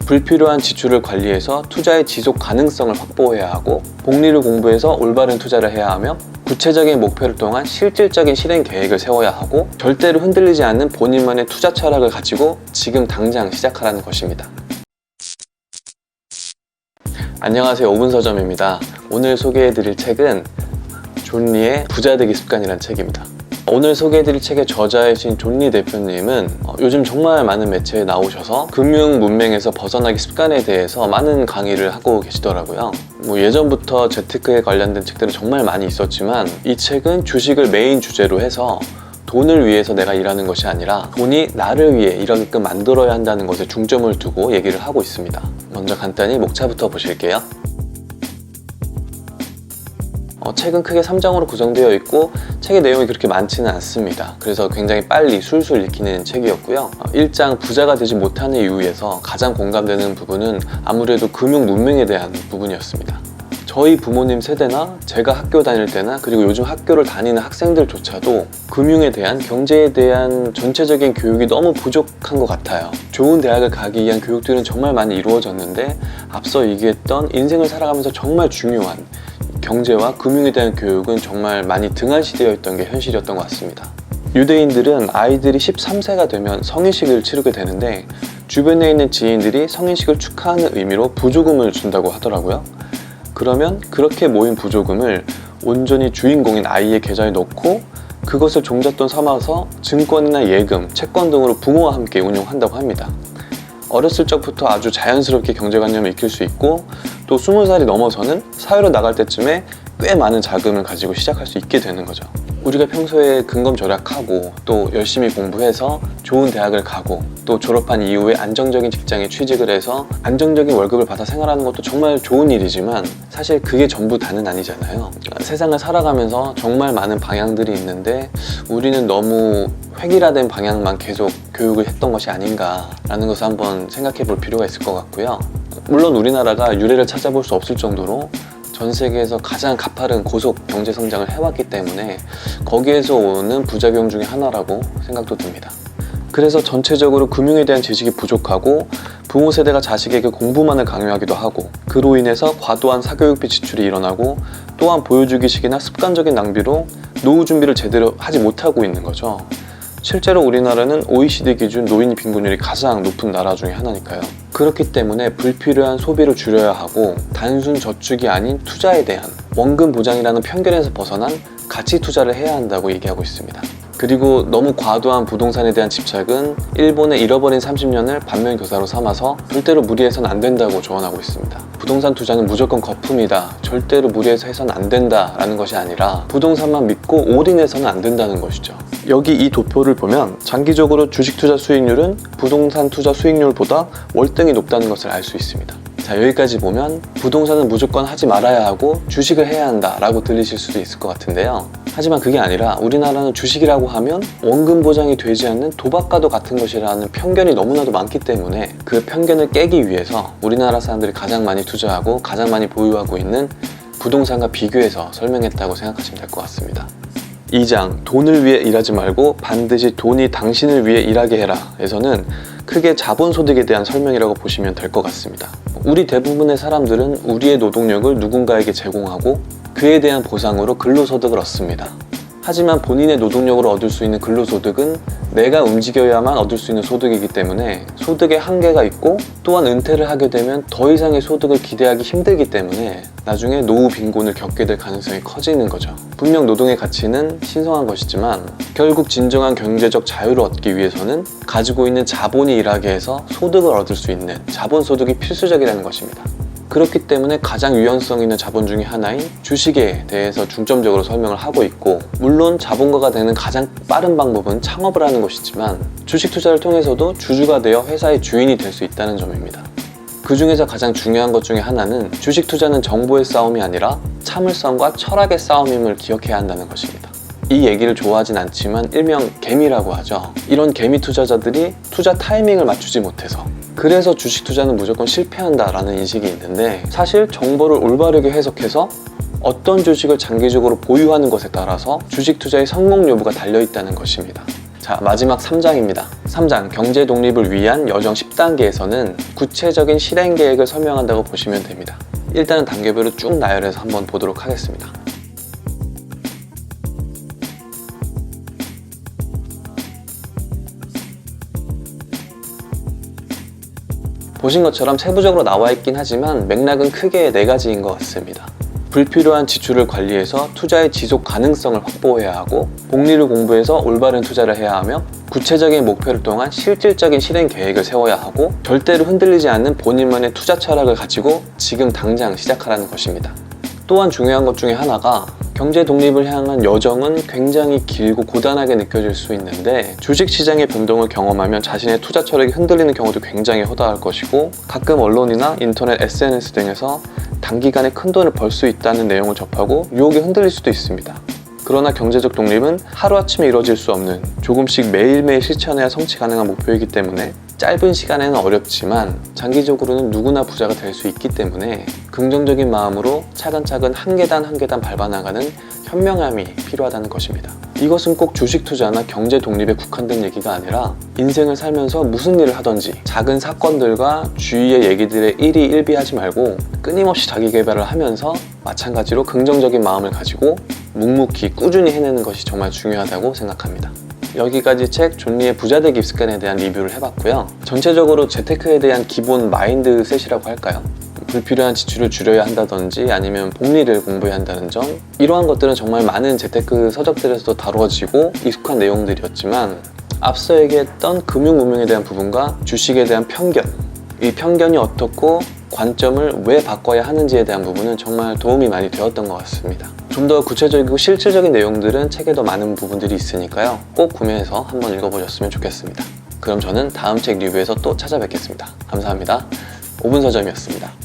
불필요한 지출을 관리해서 투자의 지속 가능성을 확보해야 하고, 복리를 공부해서 올바른 투자를 해야 하며, 구체적인 목표를 통한 실질적인 실행 계획을 세워야 하고, 절대로 흔들리지 않는 본인만의 투자 철학을 가지고 지금 당장 시작하라는 것입니다. 안녕하세요, 5분 서점입니다. 오늘 소개해드릴 책은 존 리의 부자 되기 습관이라는 책입니다. 오늘 소개해드릴 책의 저자이신 존 리 대표님은 요즘 정말 많은 매체에 나오셔서 금융 문맹에서 벗어나기 습관에 대해서 많은 강의를 하고 계시더라고요. 예전부터 재테크에 관련된 책들은 정말 많이 있었지만, 이 책은 주식을 메인 주제로 해서 돈을 위해서 내가 일하는 것이 아니라 돈이 나를 위해 일하게끔 만들어야 한다는 것에 중점을 두고 얘기를 하고 있습니다. 먼저 간단히 목차부터 보실게요. 책은 크게 3장으로 구성되어 있고, 책의 내용이 그렇게 많지는 않습니다. 그래서 굉장히 빨리 술술 읽히는 책이었고요. 1장 부자가 되지 못하는 이유에서 가장 공감되는 부분은 아무래도 금융 문맹에 대한 부분이었습니다. 저희 부모님 세대나 제가 학교 다닐 때나 그리고 요즘 학교를 다니는 학생들조차도 금융에 대한, 경제에 대한 전체적인 교육이 너무 부족한 것 같아요. 좋은 대학을 가기 위한 교육들은 정말 많이 이루어졌는데, 앞서 얘기했던 인생을 살아가면서 정말 중요한 경제와 금융에 대한 교육은 정말 많이 등한시되어 있던 게 현실이었던 것 같습니다. 유대인들은 아이들이 13세가 되면 성인식을 치르게 되는데, 주변에 있는 지인들이 성인식을 축하하는 의미로 부조금을 준다고 하더라고요. 그러면 그렇게 모인 부조금을 온전히 주인공인 아이의 계좌에 넣고, 그것을 종잣돈 삼아서 증권이나 예금, 채권 등으로 부모와 함께 운용한다고 합니다. 어렸을 적부터 아주 자연스럽게 경제관념을 익힐 수 있고, 또 20살이 넘어서는 사회로 나갈 때쯤에 꽤 많은 자금을 가지고 시작할 수 있게 되는 거죠. 우리가 평소에 근검절약하고 또 열심히 공부해서 좋은 대학을 가고, 또 졸업한 이후에 안정적인 직장에 취직을 해서 안정적인 월급을 받아 생활하는 것도 정말 좋은 일이지만, 사실 그게 전부 다는 아니잖아요. 세상을 살아가면서 정말 많은 방향들이 있는데, 우리는 너무 획일화된 방향만 계속 교육을 했던 것이 아닌가라는 것을 한번 생각해 볼 필요가 있을 것 같고요. 물론 우리나라가 유례를 찾아볼 수 없을 정도로 전 세계에서 가장 가파른 고속 경제 성장을 해왔기 때문에 거기에서 오는 부작용 중에 하나라고 생각도 듭니다. 그래서 전체적으로 금융에 대한 지식이 부족하고, 부모 세대가 자식에게 공부만을 강요하기도 하고, 그로 인해서 과도한 사교육비 지출이 일어나고, 또한 보여주기식이나 습관적인 낭비로 노후 준비를 제대로 하지 못하고 있는 거죠. 실제로 우리나라는 OECD 기준 노인 빈곤율이 가장 높은 나라 중에 하나니까요. 그렇기 때문에 불필요한 소비를 줄여야 하고, 단순 저축이 아닌 투자에 대한 원금 보장이라는 편견에서 벗어난 가치 투자를 해야 한다고 얘기하고 있습니다. 그리고 너무 과도한 부동산에 대한 집착은 일본의 잃어버린 30년을 반면교사로 삼아서 절대로 무리해서는 안 된다고 조언하고 있습니다. 부동산 투자는 무조건 거품이다, 절대로 무리해서 해서는 안 된다라는 것이 아니라 부동산만 믿고 올인해서는 안 된다는 것이죠. 여기 이 도표를 보면 장기적으로 주식 투자 수익률은 부동산 투자 수익률보다 월등히 높다는 것을 알 수 있습니다. 자, 여기까지 보면 부동산은 무조건 하지 말아야 하고 주식을 해야 한다 라고 들리실 수도 있을 것 같은데요. 하지만 그게 아니라, 우리나라는 주식이라고 하면 원금 보장이 되지 않는 도박과도 같은 것이라는 편견이 너무나도 많기 때문에, 그 편견을 깨기 위해서 우리나라 사람들이 가장 많이 투자하고 가장 많이 보유하고 있는 부동산과 비교해서 설명했다고 생각하시면 될 것 같습니다. 2장 돈을 위해 일하지 말고 반드시 돈이 당신을 위해 일하게 해라 에서는 크게 자본소득에 대한 설명이라고 보시면 될 것 같습니다. 우리 대부분의 사람들은 우리의 노동력을 누군가에게 제공하고 그에 대한 보상으로 근로소득을 얻습니다. 하지만 본인의 노동력으로 얻을 수 있는 근로소득은 내가 움직여야만 얻을 수 있는 소득이기 때문에 소득에 한계가 있고, 또한 은퇴를 하게 되면 더 이상의 소득을 기대하기 힘들기 때문에 나중에 노후 빈곤을 겪게 될 가능성이 커지는 거죠. 분명 노동의 가치는 신성한 것이지만, 결국 진정한 경제적 자유를 얻기 위해서는 가지고 있는 자본이 일하게 해서 소득을 얻을 수 있는 자본소득이 필수적이라는 것입니다. 그렇기 때문에 가장 유연성 있는 자본 중에 하나인 주식에 대해서 중점적으로 설명을 하고 있고, 물론 자본가가 되는 가장 빠른 방법은 창업을 하는 것이지만, 주식 투자를 통해서도 주주가 되어 회사의 주인이 될 수 있다는 점입니다. 그 중에서 가장 중요한 것 중에 하나는, 주식 투자는 정보의 싸움이 아니라 참을성과 철학의 싸움임을 기억해야 한다는 것입니다. 이 얘기를 좋아하진 않지만 일명 개미라고 하죠. 이런 개미 투자자들이 투자 타이밍을 맞추지 못해서, 그래서 주식 투자는 무조건 실패한다라는 인식이 있는데, 사실 정보를 올바르게 해석해서 어떤 주식을 장기적으로 보유하는 것에 따라서 주식 투자의 성공 여부가 달려있다는 것입니다. 자, 마지막 3장입니다. 3장 경제 독립을 위한 여정 10단계에서는 구체적인 실행 계획을 설명한다고 보시면 됩니다. 일단은 단계별로 쭉 나열해서 한번 보도록 하겠습니다. 보신 것처럼 세부적으로 나와 있긴 하지만 맥락은 크게 4가지인 것 같습니다. 불필요한 지출을 관리해서 투자의 지속 가능성을 확보해야 하고, 복리를 공부해서 올바른 투자를 해야 하며, 구체적인 목표를 통한 실질적인 실행 계획을 세워야 하고, 절대로 흔들리지 않는 본인만의 투자 철학을 가지고 지금 당장 시작하라는 것입니다. 또한 중요한 것 중에 하나가 경제 독립을 향한 여정은 굉장히 길고 고단하게 느껴질 수 있는데, 주식시장의 변동을 경험하면 자신의 투자 철학이 흔들리는 경우도 굉장히 허다할 것이고, 가끔 언론이나 인터넷, SNS 등에서 단기간에 큰 돈을 벌 수 있다는 내용을 접하고 유혹에 흔들릴 수도 있습니다. 그러나 경제적 독립은 하루아침에 이루어질 수 없는, 조금씩 매일매일 실천해야 성취 가능한 목표이기 때문에 짧은 시간에는 어렵지만 장기적으로는 누구나 부자가 될 수 있기 때문에 긍정적인 마음으로 차근차근 한 계단 한 계단 밟아나가는 현명함이 필요하다는 것입니다. 이것은 꼭 주식 투자나 경제 독립에 국한된 얘기가 아니라 인생을 살면서 무슨 일을 하든지 작은 사건들과 주위의 얘기들에 일희일비하지 말고 끊임없이 자기 개발을 하면서 마찬가지로 긍정적인 마음을 가지고 묵묵히 꾸준히 해내는 것이 정말 중요하다고 생각합니다. 여기까지 책 존 리의 부자 되기 습관에 대한 리뷰를 해봤고요. 전체적으로 재테크에 대한 기본 마인드셋이라고 할까요? 불필요한 지출을 줄여야 한다든지 아니면 복리를 공부해야 한다는 점, 이러한 것들은 정말 많은 재테크 서적들에서도 다루어지고 익숙한 내용들이었지만, 앞서 얘기했던 금융 문명에 대한 부분과 주식에 대한 편견, 이 편견이 어떻고 관점을 왜 바꿔야 하는지에 대한 부분은 정말 도움이 많이 되었던 것 같습니다. 좀 더 구체적이고 실질적인 내용들은 책에도 많은 부분들이 있으니까요, 꼭 구매해서 한번 읽어보셨으면 좋겠습니다. 그럼 저는 다음 책 리뷰에서 또 찾아뵙겠습니다. 감사합니다. 5분 서점이었습니다.